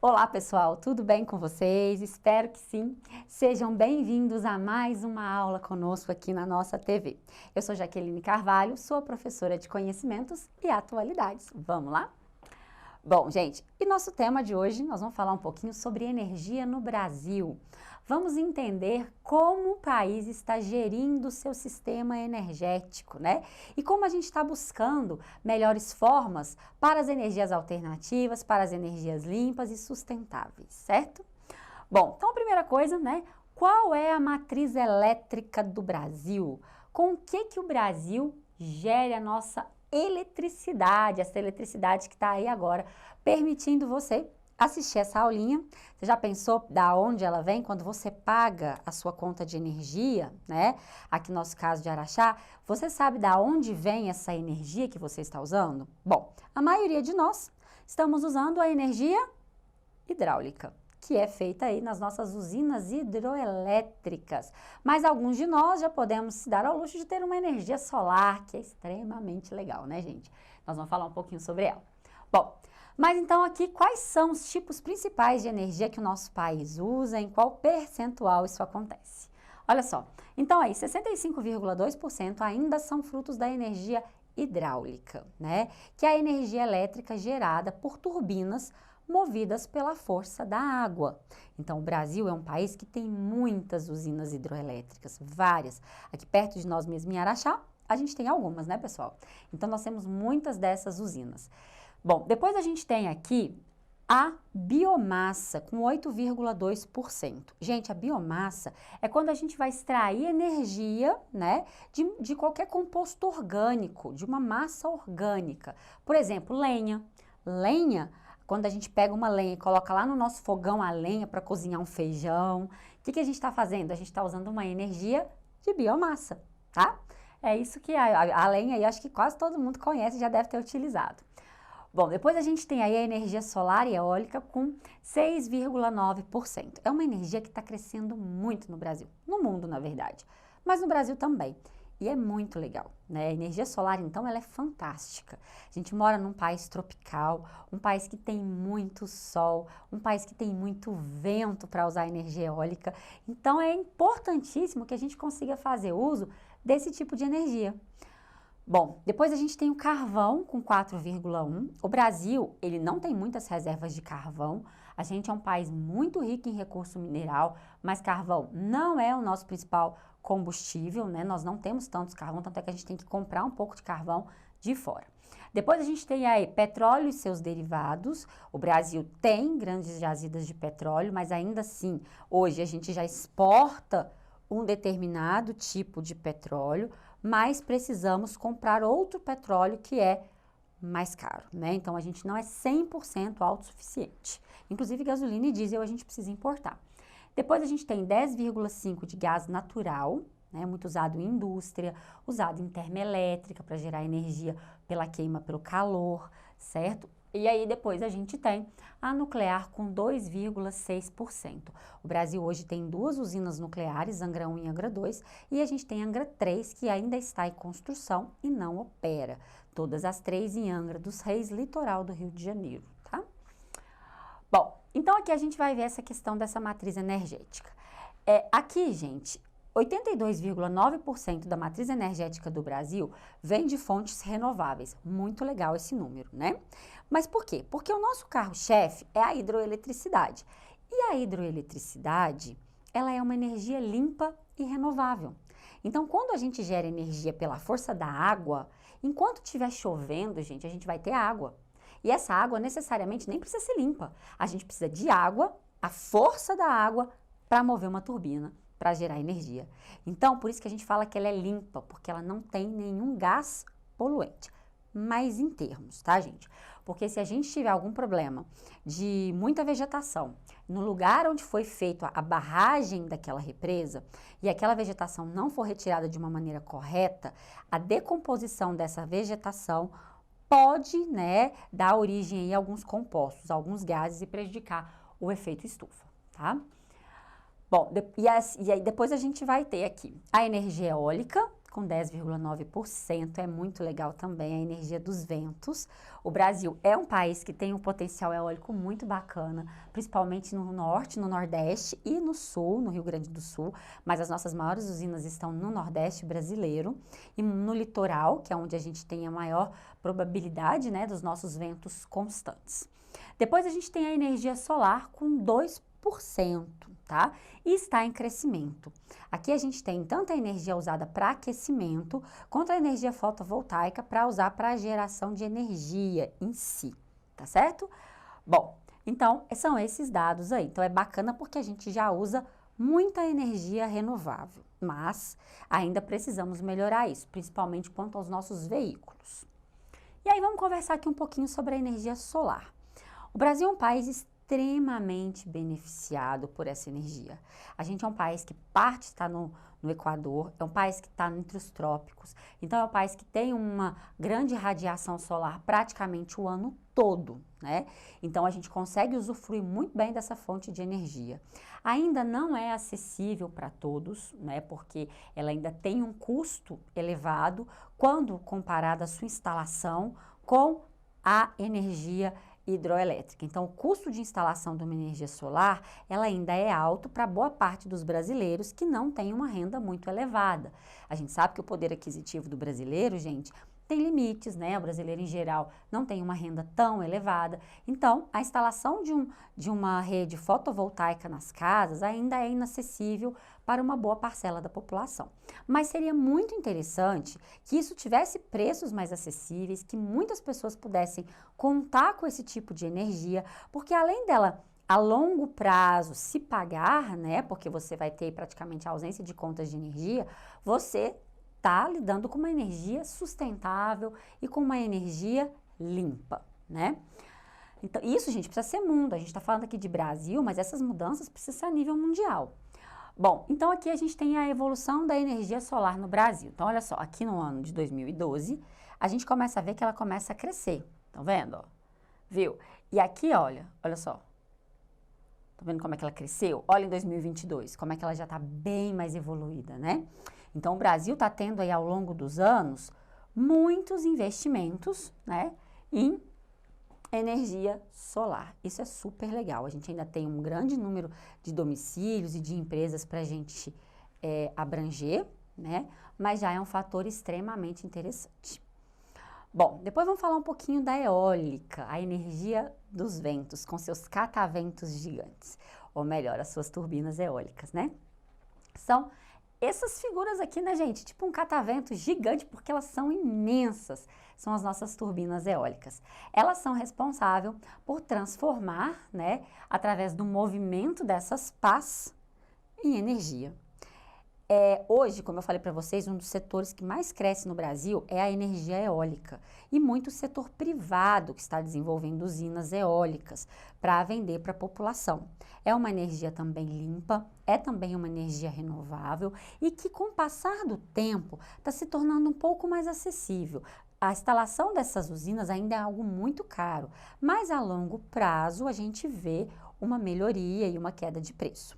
Olá pessoal, tudo bem com vocês? Espero que sim. Sejam bem-vindos a mais uma aula conosco aqui na nossa TV. Eu sou Jaqueline Carvalho, sou professora de conhecimentos e atualidades. Vamos lá? Bom, gente, e nosso tema de hoje, nós vamos falar um pouquinho sobre energia no Brasil. Vamos entender como o país está gerindo o seu sistema energético, né? E como a gente está buscando melhores formas para as energias alternativas, para as energias limpas e sustentáveis, certo? Bom, então a primeira coisa, né? Qual é a matriz elétrica do Brasil? Com o que o Brasil gera a nossa eletricidade, essa eletricidade que está aí agora, permitindo você assistir essa aulinha. Você já pensou da onde ela vem? Quando você paga a sua conta de energia, né? Aqui no nosso caso de Araxá, você sabe da onde vem essa energia que você está usando? Bom, a maioria de nós estamos usando a energia hidráulica, que é feita aí nas nossas usinas hidroelétricas. Mas alguns de nós já podemos se dar ao luxo de ter uma energia solar, que é extremamente legal, né, gente? Nós vamos falar um pouquinho sobre ela. Bom, mas então aqui, quais são os tipos principais de energia que o nosso país usa, em qual percentual isso acontece? Olha só, então aí 65,2% ainda são frutos da energia hidráulica, né? Que é a energia elétrica gerada por turbinas movidas pela força da água. Então, o Brasil é um país que tem muitas usinas hidroelétricas, várias. Aqui perto de nós mesmo, em Araxá, a gente tem algumas, né, pessoal? Então, nós temos muitas dessas usinas. Bom, depois a gente tem aqui a biomassa, com 8,2%. Gente, a biomassa é quando a gente vai extrair energia, né, de qualquer composto orgânico, de uma massa orgânica. Por exemplo, lenha. Lenha, quando a gente pega uma lenha e coloca lá no nosso fogão a lenha para cozinhar um feijão, o que a gente está fazendo? A gente está usando uma energia de biomassa, tá? É isso que a lenha aí, acho que quase todo mundo conhece e já deve ter utilizado. Bom, depois a gente tem aí a energia solar e eólica com 6,9%. É uma energia que está crescendo muito no Brasil, no mundo, na verdade, mas no Brasil também. E é muito legal, né? A energia solar, então, ela é fantástica. A gente mora num país tropical, um país que tem muito sol, um país que tem muito vento para usar energia eólica. Então, é importantíssimo que a gente consiga fazer uso desse tipo de energia. Bom, depois a gente tem o carvão com 4,1. O Brasil, ele não tem muitas reservas de carvão. A gente é um país muito rico em recurso mineral, mas carvão não é o nosso principal combustível, né? Nós não temos tantos carvão, tanto é que a gente tem que comprar um pouco de carvão de fora. Depois a gente tem aí petróleo e seus derivados. O Brasil tem grandes jazidas de petróleo, mas ainda assim, hoje a gente já exporta um determinado tipo de petróleo, mas precisamos comprar outro petróleo que é mais caro, né? Então, a gente não é 100% autossuficiente. Inclusive, gasolina e diesel a gente precisa importar. Depois, a gente tem 10,5% de gás natural, né? Muito usado em indústria, usado em termoelétrica para gerar energia pela queima pelo calor, certo? E aí depois a gente tem a nuclear com 2,6%. O Brasil hoje tem duas usinas nucleares, Angra 1 e Angra 2, e a gente tem Angra 3 que ainda está em construção e não opera. Todas as três em Angra dos Reis, litoral do Rio de Janeiro, tá? Bom, então aqui a gente vai ver essa questão dessa matriz energética. Aqui, gente, 82,9% da matriz energética do Brasil vem de fontes renováveis. Muito legal esse número, né? Mas por quê? Porque o nosso carro-chefe é a hidroeletricidade. E a hidroeletricidade, ela é uma energia limpa e renovável. Então, quando a gente gera energia pela força da água, enquanto estiver chovendo, gente, a gente vai ter água. E essa água necessariamente nem precisa ser limpa. A gente precisa de água, a força da água, para mover uma turbina, para gerar energia. Então, por isso que a gente fala que ela é limpa, porque ela não tem nenhum gás poluente. Mas em termos, tá, gente? Porque se a gente tiver algum problema de muita vegetação no lugar onde foi feita a barragem daquela represa e aquela vegetação não for retirada de uma maneira correta, a decomposição dessa vegetação pode, né, dar origem aí a alguns compostos, alguns gases e prejudicar o efeito estufa, tá? Bom, e aí depois a gente vai ter aqui a energia eólica com 10,9%, é muito legal também a energia dos ventos. O Brasil é um país que tem um potencial eólico muito bacana, principalmente no norte, no nordeste e no sul, no Rio Grande do Sul, mas as nossas maiores usinas estão no nordeste brasileiro e no litoral, que é onde a gente tem a maior probabilidade, né, dos nossos ventos constantes. Depois a gente tem a energia solar com 2%, tá? E está em crescimento. Aqui a gente tem tanto a energia usada para aquecimento, quanto a energia fotovoltaica para usar para geração de energia em si, tá certo? Bom, então são esses dados aí. Então é bacana porque a gente já usa muita energia renovável, mas ainda precisamos melhorar isso, principalmente quanto aos nossos veículos. E aí vamos conversar aqui um pouquinho sobre a energia solar. O Brasil é um país extremamente beneficiado por essa energia. A gente é um país que parte está no Equador, é um país que está entre os trópicos, então é um país que tem uma grande radiação solar praticamente o ano todo, né? Então a gente consegue usufruir muito bem dessa fonte de energia. Ainda não é acessível para todos, né? Porque ela ainda tem um custo elevado quando comparada a sua instalação com a energia hidroelétrica. Então, o custo de instalação de uma energia solar, ela ainda é alto para boa parte dos brasileiros que não têm uma renda muito elevada. A gente sabe que o poder aquisitivo do brasileiro, gente, tem limites, né? O brasileiro, em geral, não tem uma renda tão elevada. Então, a instalação de uma rede fotovoltaica nas casas ainda é inacessível para uma boa parcela da população. Mas seria muito interessante que isso tivesse preços mais acessíveis, que muitas pessoas pudessem contar com esse tipo de energia, porque além dela a longo prazo se pagar, né? Porque você vai ter praticamente a ausência de contas de energia, você está lidando com uma energia sustentável e com uma energia limpa, né? Então, isso, gente, precisa ser mundo. A gente está falando aqui de Brasil, mas essas mudanças precisam ser a nível mundial. Bom, então aqui a gente tem a evolução da energia solar no Brasil. Então, olha só, aqui no ano de 2012, a gente começa a ver que ela começa a crescer. Estão vendo? Ó? Viu? E aqui, olha só. Estão vendo como é que ela cresceu? Olha em 2022, como é que ela já está bem mais evoluída, né? Então, o Brasil está tendo aí ao longo dos anos muitos investimentos, né, em energia solar. Isso é super legal. A gente ainda tem um grande número de domicílios e de empresas para a gente abranger, né, mas já é um fator extremamente interessante. Bom, depois vamos falar um pouquinho da eólica, a energia dos ventos, com seus cataventos gigantes, ou melhor, as suas turbinas eólicas, né? São essas figuras aqui, né, gente? Tipo um catavento gigante, porque elas são imensas. São as nossas turbinas eólicas. Elas são responsáveis por transformar, né, através do movimento dessas pás em energia. Hoje, como eu falei para vocês, um dos setores que mais cresce no Brasil é a energia eólica. E muito setor privado que está desenvolvendo usinas eólicas para vender para a população. É uma energia também limpa, é também uma energia renovável e que, com o passar do tempo, está se tornando um pouco mais acessível. A instalação dessas usinas ainda é algo muito caro, mas a longo prazo a gente vê uma melhoria e uma queda de preço.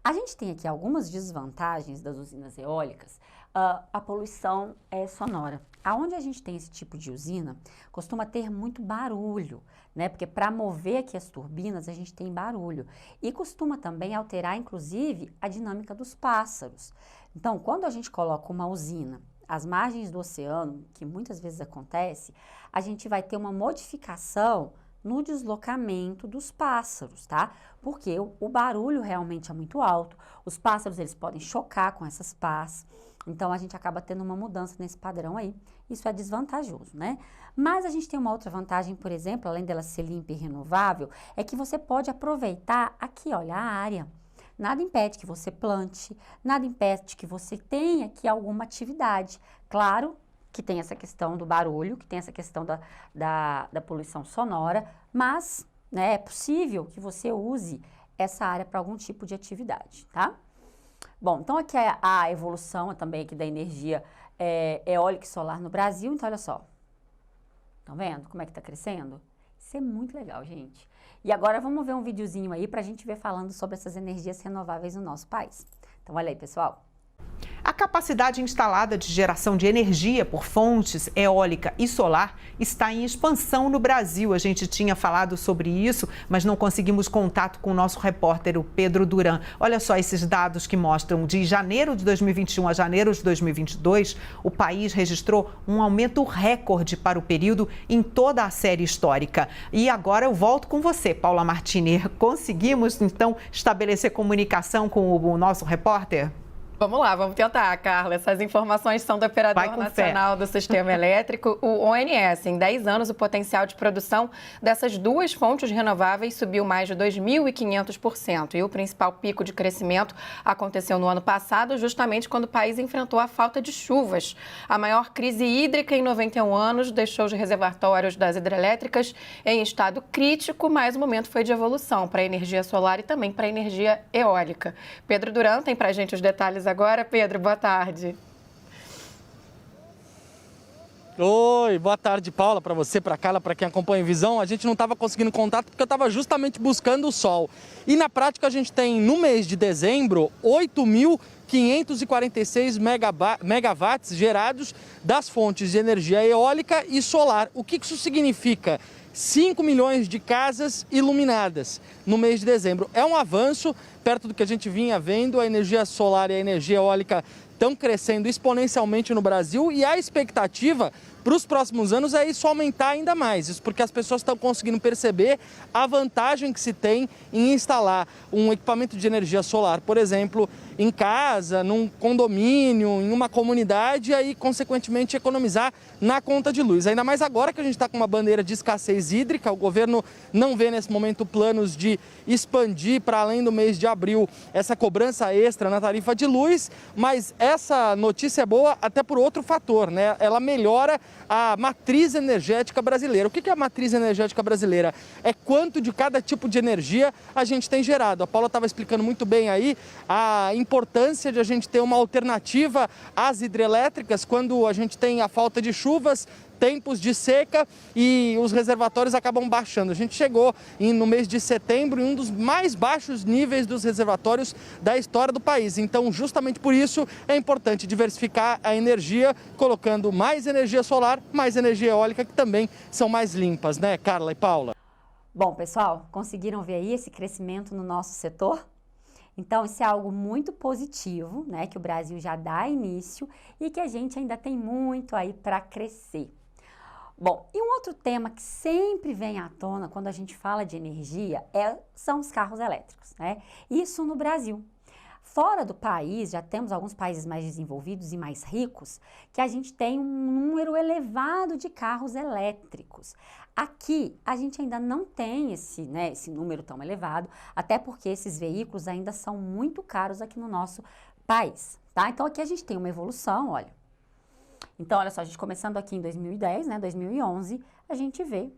A gente tem aqui algumas desvantagens das usinas eólicas, a poluição sonora. Aonde a gente tem esse tipo de usina, costuma ter muito barulho, né? Porque para mover aqui as turbinas, a gente tem barulho. E costuma também alterar, inclusive, a dinâmica dos pássaros. Então, quando a gente coloca uma usina às margens do oceano, que muitas vezes acontece, a gente vai ter uma modificação no deslocamento dos pássaros, tá? Porque o barulho realmente é muito alto, os pássaros eles podem chocar com essas pás, então a gente acaba tendo uma mudança nesse padrão aí, isso é desvantajoso, né? Mas a gente tem uma outra vantagem, por exemplo, além dela ser limpa e renovável, é que você pode aproveitar aqui, olha, a área. Nada impede que você plante, nada impede que você tenha aqui alguma atividade. Claro que tem essa questão do barulho, que tem essa questão da poluição sonora, mas, né, é possível que você use essa área para algum tipo de atividade, tá? Bom, então aqui é a evolução também aqui da energia eólica e solar no Brasil, então olha só. Estão vendo como é que está crescendo? Isso é muito legal, gente. E agora vamos ver um videozinho aí para a gente ver falando sobre essas energias renováveis no nosso país. Então olha aí, pessoal. A capacidade instalada de geração de energia por fontes eólica e solar está em expansão no Brasil. A gente tinha falado sobre isso, mas não conseguimos contato com o nosso repórter, o Pedro Duran. Olha só esses dados que mostram de janeiro de 2021 a janeiro de 2022, o país registrou um aumento recorde para o período em toda a série histórica. E agora eu volto com você, Paula Martini. Conseguimos, então, estabelecer comunicação com o nosso repórter? Vamos lá, vamos tentar, Carla. Essas informações são do Operador Nacional do Sistema Elétrico, o ONS. Em 10 anos, o potencial de produção dessas duas fontes renováveis subiu mais de 2.500%. E o principal pico de crescimento aconteceu no ano passado, justamente quando o país enfrentou a falta de chuvas. A maior crise hídrica em 91 anos deixou os reservatórios das hidrelétricas em estado crítico, mas o momento foi de evolução para a energia solar e também para a energia eólica. Pedro Duran tem para a gente os detalhes agora. Pedro, boa tarde. Oi, boa tarde, Paula, para você, para Carla, para quem acompanha em Visão. A gente não estava conseguindo contato porque eu estava justamente buscando o sol. E na prática a gente tem, no mês de dezembro, 8.546 megawatts gerados das fontes de energia eólica e solar. O que isso significa? 5 milhões de casas iluminadas no mês de dezembro. É um avanço perto do que a gente vinha vendo. A energia solar e a energia eólica estão crescendo exponencialmente no Brasil e a expectativa para os próximos anos é isso aumentar ainda mais. Isso porque as pessoas estão conseguindo perceber a vantagem que se tem em instalar um equipamento de energia solar, por exemplo, em casa, num condomínio, em uma comunidade e aí, consequentemente, economizar na conta de luz. Ainda mais agora que a gente está com uma bandeira de escassez hídrica, o governo não vê nesse momento planos de expandir para além do mês de abril essa cobrança extra na tarifa de luz, mas essa notícia é boa até por outro fator, né? Ela melhora a matriz energética brasileira. O que é a matriz energética brasileira? É quanto de cada tipo de energia a gente tem gerado. A Paula estava explicando muito bem aí a importância de a gente ter uma alternativa às hidrelétricas quando a gente tem a falta de chuvas, tempos de seca e os reservatórios acabam baixando. A gente chegou no mês de setembro em um dos mais baixos níveis dos reservatórios da história do país. Então, justamente por isso, é importante diversificar a energia, colocando mais energia solar, mais energia eólica, que também são mais limpas, né, Carla e Paula? Bom, pessoal, conseguiram ver aí esse crescimento no nosso setor? Então, isso é algo muito positivo, né, que o Brasil já dá início e que a gente ainda tem muito aí para crescer. Bom, e um outro tema que sempre vem à tona quando a gente fala de energia são os carros elétricos, né? Isso no Brasil. Fora do país, já temos alguns países mais desenvolvidos e mais ricos, que a gente tem um número elevado de carros elétricos. Aqui, a gente ainda não tem esse número tão elevado, até porque esses veículos ainda são muito caros aqui no nosso país, tá? Então, aqui a gente tem uma evolução, olha. Então, olha só, a gente começando aqui em 2010, né, 2011, a gente vê,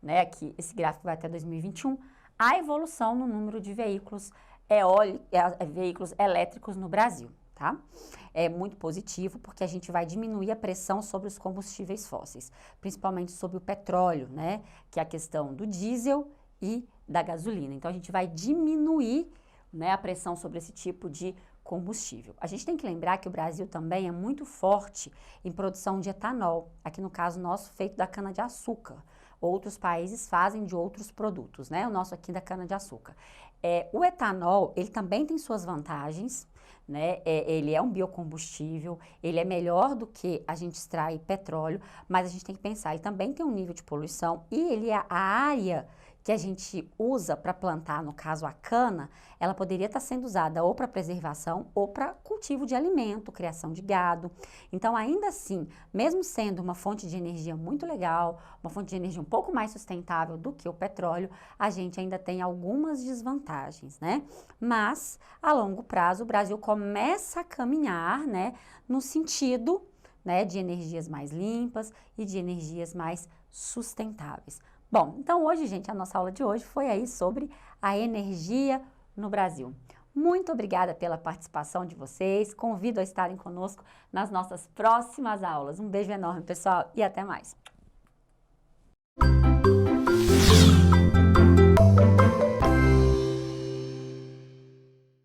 né, aqui, esse gráfico vai até 2021, a evolução no número de veículos veículos elétricos no Brasil, tá? É muito positivo porque a gente vai diminuir a pressão sobre os combustíveis fósseis, principalmente sobre o petróleo, né, que é a questão do diesel e da gasolina. Então, a gente vai diminuir, né, a pressão sobre esse tipo de combustível. A gente tem que lembrar que o Brasil também é muito forte em produção de etanol, aqui no caso nosso feito da cana-de-açúcar. Outros países fazem de outros produtos, né? O nosso aqui da cana-de-açúcar. O etanol, ele também tem suas vantagens, né? Ele é um biocombustível, ele é melhor do que a gente extrai petróleo, mas a gente tem que pensar, ele também tem um nível de poluição e ele é a área que a gente usa para plantar, no caso a cana, ela poderia estar sendo usada ou para preservação ou para cultivo de alimento, criação de gado. Então, ainda assim, mesmo sendo uma fonte de energia muito legal, uma fonte de energia um pouco mais sustentável do que o petróleo, a gente ainda tem algumas desvantagens, né? Mas, a longo prazo, o Brasil começa a caminhar, né, no sentido, né, de energias mais limpas e de energias mais sustentáveis. Bom, então hoje, gente, a nossa aula de hoje foi aí sobre a energia no Brasil. Muito obrigada pela participação de vocês, convido a estarem conosco nas nossas próximas aulas. Um beijo enorme, pessoal, e até mais.